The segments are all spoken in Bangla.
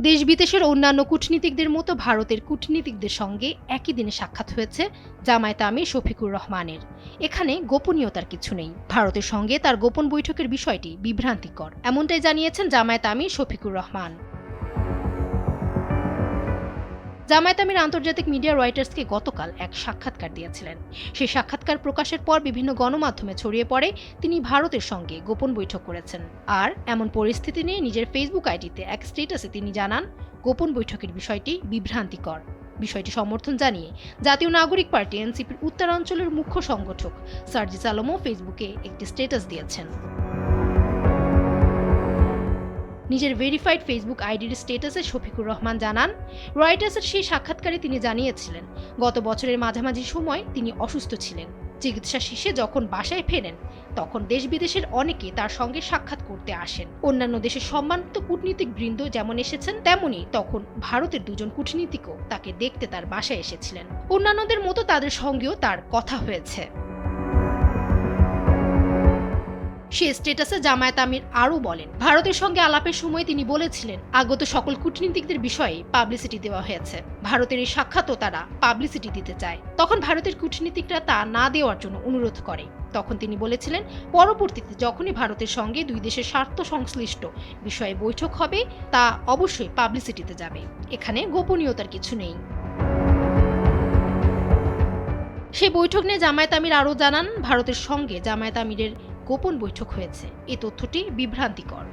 দেশ বিদেশের অন্যান্য কূটনীতিকদের মতো ভারতের কূটনীতিকদের সঙ্গে একই দিনে সাক্ষাৎ হয়েছে জামায়াতে আমির শফিকুর রহমানের। এখানে গোপনীয়তার কিছু নেই। ভারতের সঙ্গে তার গোপন বৈঠকের বিষয়টি বিভ্রান্তিকর, এমনটাই জানিয়েছেন জামায়াতে আমির শফিকুর রহমান। জামায়াতে আমির আন্তর্জাতিক মিডিয়া রয়টার্সকে গতকাল এক সাক্ষাৎকার দিয়েছিলেন। সেই সাক্ষাৎকার প্রকাশের পর বিভিন্ন গণমাধ্যমে ছড়িয়ে পড়ে তিনি ভারতের সঙ্গে গোপন বৈঠক করেছেন। আর এমন পরিস্থিতি নিয়ে নিজের ফেসবুক আইডিতে এক স্ট্যাটাসে তিনি জানান, গোপন বৈঠকের বিষয়টি বিভ্রান্তিকর। বিষয়টি সমর্থন জানিয়ে জাতীয় নাগরিক পার্টি এনসিপির উত্তরাঞ্চলের মুখ্য সংগঠক সার্জিস আলমও ফেসবুকে একটি স্ট্যাটাস দিয়েছেন। নিজের ভেরিফাইড ফেসবুক আইডির স্ট্যাটাসে শফিকুর রহমান জানান, রয়টার্সের সেই সাক্ষাৎকারে তিনি জানিয়েছিলেন গত বছরের মাঝামাঝি সময় তিনি অসুস্থ ছিলেন। চিকিৎসা শেষে যখন বাসায় ফেরেন তখন দেশ বিদেশের অনেকে তার সঙ্গে সাক্ষাৎ করতে আসেন। অন্যান্য দেশের সম্মানিত কূটনীতিক বৃন্দ যেমন এসেছেন, তেমনি তখন ভারতের দুজন কূটনীতিকও তাকে দেখতে তার বাসায় এসেছিলেন। অন্যান্যদের মতো তাদের সঙ্গেও তার কথা হয়েছে। সে স্ট্যাটাসে জামায়াতে আমির আরও বলেন, ভারতের সঙ্গে আলাপের সময় তিনি বলেছিলেন আগত সকল কূটনীতিকদের বিষয়ে পাবলিসিটি দেওয়া হয়েছে। ভারতের এই সাক্ষাৎও তারা পাবলিসিটি দিতে চায়। তখন ভারতের কূটনীতিকরা তা না দেওয়ার জন্য অনুরোধ করে। তখন তিনি বলেছিলেন পরবর্তীতে যখনই ভারতের সঙ্গে দুই দেশের স্বার্থ সংশ্লিষ্ট বিষয়ে বৈঠক হবে তা অবশ্যই পাবলিসিটিতে যাবে। এখানে গোপনীয়তার কিছু নেই। সেই বৈঠক নিয়ে জামায়াতে আমির আরও জানান, ভারতের সঙ্গে জামায়াতে আমিরের গোপন বৈঠক হয়েছে, এই তথ্যটি বিভ্রান্তিকর।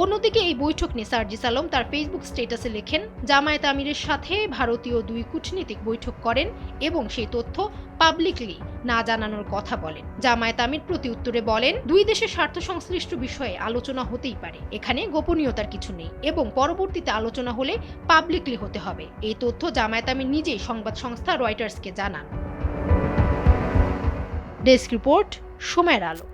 অন্যদিকে এই বৈঠক নিয়ে সার্জিস আলম তার ফেসবুক স্ট্যাটাসে লেখেন, জামায়াতে আমিরের সাথে ভারতীয় দুই কূটনীতিক বৈঠক করেন এবং সেই তথ্য পাবলিকলি না জানানোর কথা বলেন। জামায়াতে আমির প্রতি উত্তরে বলেন, দুই দেশের স্বার্থ সংশ্লিষ্ট বিষয়ে আলোচনা হতেই পারে, এখানে গোপনীয়তার কিছু নেই এবং পরবর্তীতে আলোচনা হলে পাবলিকলি হতে হবে। এই তথ্য জামায়াতে আমির নিজেই সংবাদ সংস্থা রয়টার্সকে জানান। ডেস্ক রিপোর্ট, সময়ের আলো।